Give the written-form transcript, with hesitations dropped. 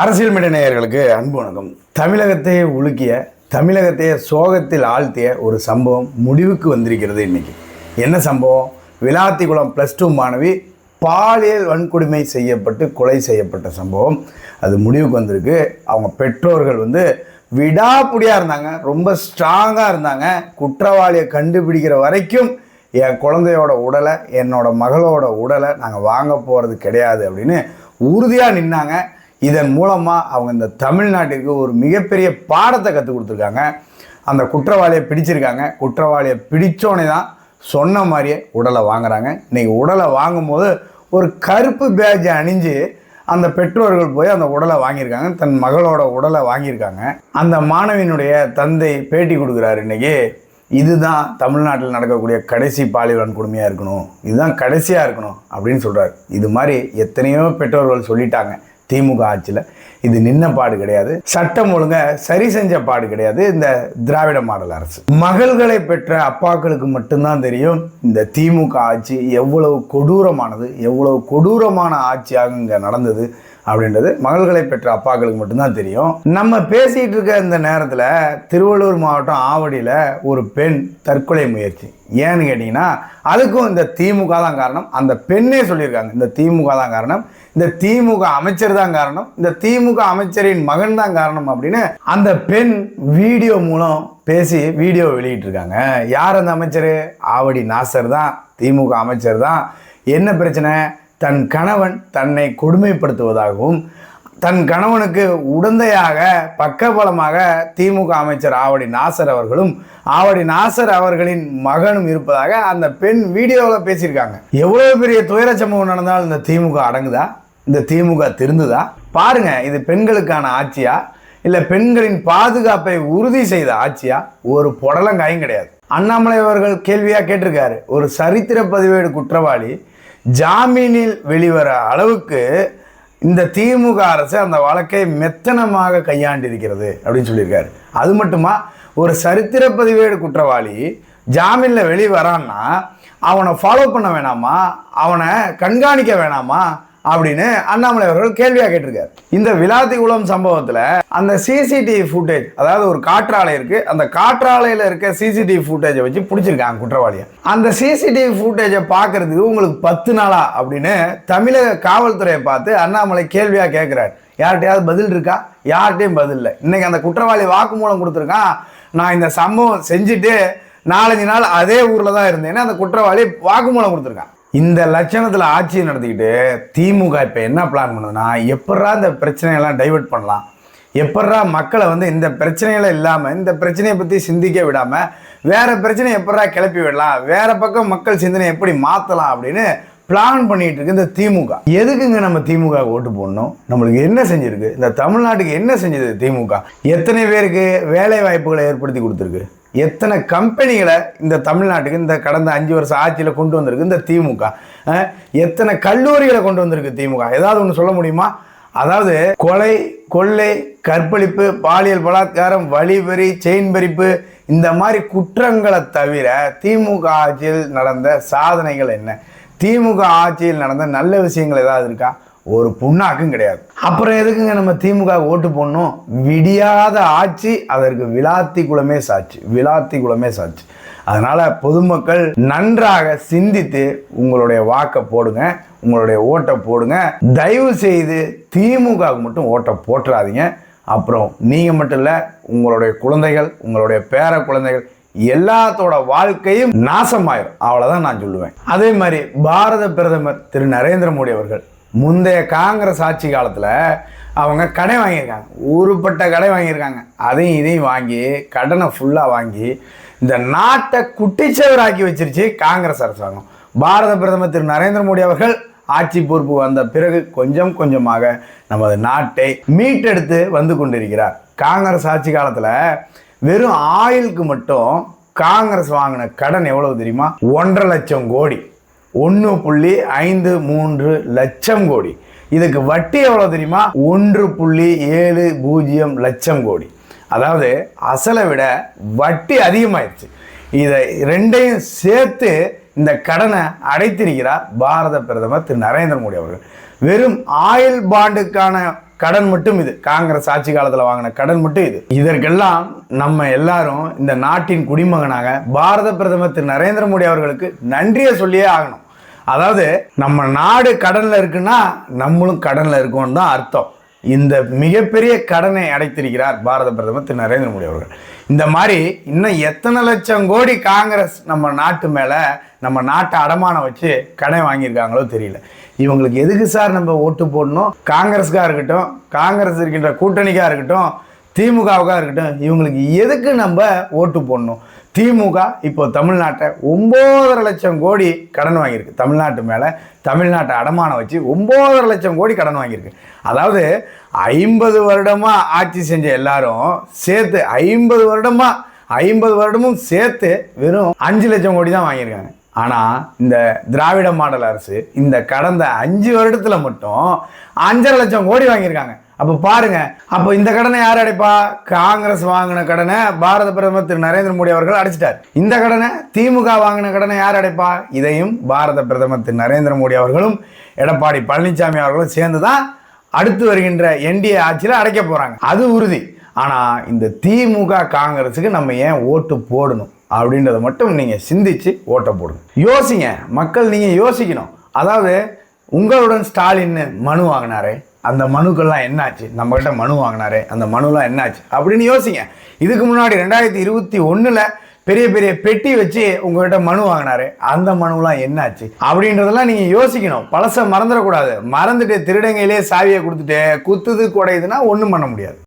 அரசியல் மேடை நேயர்களுக்கு அன்பு வணக்கம். தமிழகத்தையே உலுக்கிய, தமிழகத்தையே சோகத்தில் ஆழ்த்திய ஒரு சம்பவம் முடிவுக்கு வந்திருக்கிறது. இன்னைக்கு என்ன சம்பவம்? விளாத்திக்குளம் +2 மாணவி பாலியல் வன்கொடுமை செய்யப்பட்டு கொலை செய்யப்பட்ட சம்பவம் அது முடிவுக்கு வந்திருக்கு. அவங்க பெற்றோர்கள் விடாப்புடியாக இருந்தாங்க, ரொம்ப ஸ்ட்ராங்காக இருந்தாங்க. குற்றவாளியை கண்டுபிடிக்கிற வரைக்கும் என் குழந்தையோட உடலை, என்னோட மகளோட உடலை நாங்கள் வாங்க போகிறது கிடையாது அப்படின்னு உறுதியாக நின்னாங்க. இதன் மூலமாக அவங்க இந்த தமிழ்நாட்டிற்கு ஒரு மிகப்பெரிய பாடத்தை கற்றுக் கொடுத்துருக்காங்க. அந்த குற்றவாளியை பிடிச்சிருக்காங்க. குற்றவாளியை பிடிச்சோன்னே தான் சொன்ன மாதிரியே உடலை வாங்குறாங்க. இன்றைக்கி உடலை வாங்கும்போது ஒரு கருப்பு பேட்ஜை அணிஞ்சு அந்த பெற்றோர்கள் போய் அந்த உடலை வாங்கியிருக்காங்க. தன் மகளோட உடலை வாங்கியிருக்காங்க. அந்த மாணவியினுடைய தந்தை பேட்டி கொடுக்குறாரு. இன்றைக்கி இதுதான் தமிழ்நாட்டில் நடக்கக்கூடிய கடைசி பாலியல் வன்கொடுமையாக இருக்கணும், இதுதான் கடைசியாக இருக்கணும் அப்படின்னு சொல்கிறார். இது மாதிரி எத்தனையோ பெற்றோர்கள் சொல்லிட்டாங்க. திமுக ஆட்சியில் இது நின்ன பாடு கிடையாது, சட்டம் ஒழுங்க சரி செஞ்ச பாடு கிடையாது இந்த திராவிட மாடல் அரசு. மகள்களை பெற்ற அப்பாக்களுக்கு மட்டும்தான் தெரியும் இந்த திமுக ஆட்சி எவ்வளவு கொடூரமானது, எவ்வளவு கொடூரமான ஆட்சியாக இங்கே நடந்தது அப்படின்றது மகள்களை பெற்ற அப்பாக்களுக்கு மட்டும்தான் தெரியும். நம்ம பேசிகிட்டு இருக்க இந்த நேரத்தில் திருவள்ளூர் மாவட்டம் ஆவடியில் ஒரு பெண் தற்கொலை முயற்சி. ஏன்னு கேட்டிங்கன்னா அதுக்கும் இந்த திமுக தான் காரணம். அந்த பெண்ணே சொல்லியிருக்காங்க இந்த திமுக தான் காரணம், இந்த திமுக அமைச்சர் தான் காரணம், இந்த திமுக அமைச்சரின் மகன் தான் காரணம் அப்படின்னு அந்த பெண் வீடியோ மூலம் பேசி வீடியோ வெளியிட்டிருக்காங்க. யார் அந்த அமைச்சர்? ஆவடி நாசர் தான், திமுக அமைச்சர் தான். என்ன பிரச்சனை? தன் கணவன் தன்னை கொடுமைப்படுத்துவதாகவும் தன் கணவனுக்கு உடந்தையாக பக்கபலமாக திமுக அமைச்சர் ஆவடி நாசர் அவர்களும் ஆவடி நாசர் அவர்களின் மகனும் இருப்பதாக அந்த பெண் வீடியோவில் பேசியிருக்காங்க. எவ்வளவு பெரிய துயர சம்பவம் நடந்தாலும் இந்த திமுக அடங்குதா? இந்த திமுக திருந்துதா? பாருங்க, இது பெண்களுக்கான ஆட்சியா இல்லை பெண்களின் பாதுகாப்பை உறுதி செய்த ஆட்சியா? ஒரு புடலங்காயும் கிடையாது. அண்ணாமலை அவர்கள் கேள்வியாக கேட்டிருக்காரு, ஒரு சரித்திர பதிவேடு குற்றவாளி ஜாமீனில் வெளிவர அளவுக்கு இந்த திமுக அரசு அந்த வழக்கை மெத்தனமாக கையாண்டிருக்கிறது அப்படின்னு சொல்லியிருக்காரு. அது மட்டுமா, ஒரு சரித்திர பதிவேடு குற்றவாளி ஜாமீனில் வெளிவரான்னா அவனை ஃபாலோ பண்ண வேணாமா, அவனை கண்காணிக்க வேணாமா அப்படின்னு அண்ணாமலை அவர்கள் கேள்வியாக கேட்டிருக்காரு. இந்த விளாத்திக்குளம் சம்பவத்தில் அந்த சிசிடிவி ஃபுட்டேஜ், அதாவது ஒரு காற்றாலை இருக்கு, அந்த காற்றாலையில் இருக்க சிசிடிவி ஃபுட்டேஜை வச்சு பிடிச்சிருக்காங்க குற்றவாளியை. அந்த சிசிடிவி ஃபுட்டேஜை பார்க்கறதுக்கு உங்களுக்கு 10 நாளா அப்படின்னு தமிழக காவல்துறையை பார்த்து அண்ணாமலை கேள்வியாக கேட்குறாரு. யார்கிட்டையாவது பதில் இருக்கா? யார்கிட்டையும் பதில் இல்லை. இன்னைக்கு அந்த குற்றவாளி வாக்குமூலம் கொடுத்துருக்கான். நான் இந்த சம்பவம் செஞ்சுட்டு 4-5 நாள் அதே ஊரில் தான் இருந்தேன்னு அந்த குற்றவாளி வாக்குமூலம் கொடுத்துருக்கான். இந்த லட்சணத்தில் ஆட்சி நடத்திக்கிட்டு திமுக இப்போ என்ன பிளான் பண்ணுதுன்னா, எப்பட்றா இந்த பிரச்சனையெல்லாம் டைவெர்ட் பண்ணலாம், எப்பட்றா மக்களை இந்த பிரச்சனைகளை இல்லாமல் இந்த பிரச்சனையை பற்றி சிந்திக்க விடாமல் வேற பிரச்சனை எப்பட்றா கிளப்பி விடலாம், வேற பக்கம் மக்கள் சிந்தனை எப்படி மாற்றலாம் அப்படின்னு பிளான் பண்ணிட்டு இருக்கு இந்த திமுக. எதுக்குங்க நம்ம திமுக ஓட்டு போடணும்? நம்மளுக்கு என்ன செஞ்சிருக்கு? இந்த தமிழ்நாட்டுக்கு என்ன செஞ்சது திமுக? எத்தனை பேருக்கு வேலை வாய்ப்புகளை ஏற்படுத்தி கொடுத்துருக்கு? எத்தனை கம்பெனிகளை இந்த தமிழ்நாட்டுக்கு இந்த கடந்த 5 வருஷம் ஆட்சியில் கொண்டு வந்திருக்கு இந்த திமுக? எத்தனை கல்லூரிகளை கொண்டு வந்திருக்கு திமுக? ஏதாவது ஒன்று சொல்ல முடியுமா? அதாவது கொலை, கொள்ளை, கற்பழிப்பு, பாலியல் பலாத்காரம், வழிபறி, செயின் பறிப்பு, இந்த மாதிரி குற்றங்களை தவிர திமுக ஆட்சியில் நடந்த சாதனைகள் என்ன? திமுக ஆட்சியில் நடந்த நல்ல விஷயங்கள் ஏதாவது இருக்கா? ஒரு புண்ணாக்கும் கிடையாது. அப்புறம் எதுக்குங்க நம்ம திமுக ஓட்டு போடணும்? விடியாத ஆட்சி, அதற்கு விளாத்திக்குளமே சாட்சி, விளாத்திக்குளமே சாட்சி. அதனால பொதுமக்கள் நன்றாக சிந்தித்து உங்களுடைய வாக்கை போடுங்க, உங்களுடைய ஓட்டை போடுங்க. தயவு செய்து திமுகவுக்கு மட்டும் ஓட்டை போட்டுறாதீங்க. அப்புறம் நீங்க மட்டும் இல்லை, உங்களுடைய குழந்தைகள், உங்களுடைய பேர குழந்தைகள் எல்லாத்தோட வாழ்க்கையும் நாசமாயிரும். அவ்வளவுதான் நான் சொல்லுவேன். அதே மாதிரி பாரத பிரதமர் திரு நரேந்திர மோடி அவர்கள் முந்தைய காங்கிரஸ் ஆட்சி காலத்தில் அவங்க கடை வாங்கியிருக்காங்க, ஊருப்பட்ட கடை வாங்கியிருக்காங்க. அதையும் இதையும் வாங்கி கடனை ஃபுல்லாக வாங்கி இந்த நாட்டை குட்டிச்சவராக்கி வச்சிருச்சு காங்கிரஸ் அரசாங்கம். பாரத பிரதமர் திரு நரேந்திர மோடி அவர்கள் ஆட்சி பொறுப்பு வந்த பிறகு கொஞ்சம் கொஞ்சமாக நமது நாட்டை மீட்டெடுத்து வந்து கொண்டிருக்கிறார். காங்கிரஸ் ஆட்சி காலத்தில் வெறும் ஆயிலுக்கு மட்டும் காங்கிரஸ் வாங்கின கடன் எவ்வளவு தெரியுமா? 1.5 லட்சம் கோடி, 1.53 லட்சம் கோடி. இதுக்கு வட்டி எவ்வளவு தெரியுமா? 1.70 லட்சம் கோடி. அதாவது அசலை விட வட்டி அதிகமாயிருச்சு. இதை ரெண்டையும் சேர்த்து இந்த கடனை அடைத்திருக்கிறார் பாரத பிரதமர் திரு நரேந்திர மோடி அவர்கள். வெறும் ஆயில் பாண்டுக்கான கடன் மட்டும் இது. காங்கிரஸ் ஆட்சி காலத்தில் வாங்கின கடன் மட்டும் இது. இதற்கெல்லாம் நம்ம எல்லாரும் இந்த நாட்டின் குடிமகனாக பாரத பிரதமர் திரு நரேந்திர மோடி அவர்களுக்கு நன்றியை சொல்லியே ஆகணும். அதாவது நம்ம நாடு கடன்ல இருக்குன்னா நம்மளும் கடன்ல இருக்கோம்னு தான் அர்த்தம். இந்த மிகப்பெரிய கடனை அடைத்திருக்கிறார் பாரத பிரதமர் திரு நரேந்திர மோடி அவர்கள். இந்த மாதிரி இன்னும் எத்தனை லட்சம் கோடி காங்கிரஸ் நம்ம நாட்டு மேல நம்ம நாட்டை அடமானம் வச்சு கடன் வாங்கியிருக்காங்களோ தெரியல. இவங்களுக்கு எதுக்கு சார் நம்ம ஓட்டு போடணும்? காங்கிரஸுக்காக இருக்கட்டும், காங்கிரஸ் இருக்கின்ற கூட்டணிக்காக இருக்கட்டும், திமுகவுக்காக இருக்கட்டும், இவங்களுக்கு எதுக்கு நம்ம ஓட்டு போடணும்? திமுக இப்போ தமிழ்நாட்டை 9.5 லட்சம் கோடி கடன் வாங்கியிருக்கு. தமிழ்நாட்டு மேலே தமிழ்நாட்டை அடமானம் வச்சு 9.5 லட்சம் கோடி கடன் வாங்கியிருக்கு. அதாவது 50 வருடமாக ஆட்சி செஞ்ச எல்லாரும் சேர்த்து 50 வருடமும் சேர்த்து வெறும் 5 லட்சம் கோடி தான் வாங்கியிருக்காங்க. ஆனால் இந்த திராவிட மாடல் அரசு இந்த கடந்த 5 வருடத்தில் மட்டும் 5.5 லட்சம் கோடி வாங்கியிருக்காங்க. அப்போ பாருங்க, அப்போ இந்த கடனை யார் அடைப்பா? காங்கிரஸ் வாங்கின கடனை பாரத பிரதமர் திரு நரேந்திர மோடி அவர்கள் அடைச்சிட்டார். இந்த கடனை திமுக வாங்கின கடனை யார் அடைப்பா? இதையும் பாரத பிரதமர் திரு நரேந்திர மோடி அவர்களும் எடப்பாடி பழனிசாமி அவர்களும் சேர்ந்து தான் அடுத்து வருகின்ற என்டிஏ ஆட்சியில் அடைக்க போறாங்க. அது உறுதி. ஆனால் இந்த திமுக காங்கிரஸுக்கு நம்ம ஏன் ஓட்டு போடணும் அப்படின்றத மட்டும் நீங்கள் சிந்திச்சு ஓட்டை போடுங்க. யோசிங்க மக்கள், நீங்கள் யோசிக்கணும். அதாவது உங்களுடன் ஸ்டாலின் மனு வாங்கினாரே, அந்த மனுக்கெல்லாம் என்னாச்சு? நம்மகிட்ட மனு வாங்கினாரே, அந்த மனுலாம் என்னாச்சு அப்படின்னு யோசிங்க. இதுக்கு முன்னாடி 2021 பெரிய பெரிய பெட்டி வச்சு உங்ககிட்ட மனு வாங்கினாரு, அந்த மனுலாம் என்னாச்சு அப்படின்றதெல்லாம் நீங்கள் யோசிக்கணும். பழசை மறந்துடக்கூடாது. மறந்துட்டு திருடங்கையிலே சாவியை கொடுத்துட்டு குத்துது குடையுதுன்னா ஒன்றும் பண்ண முடியாது.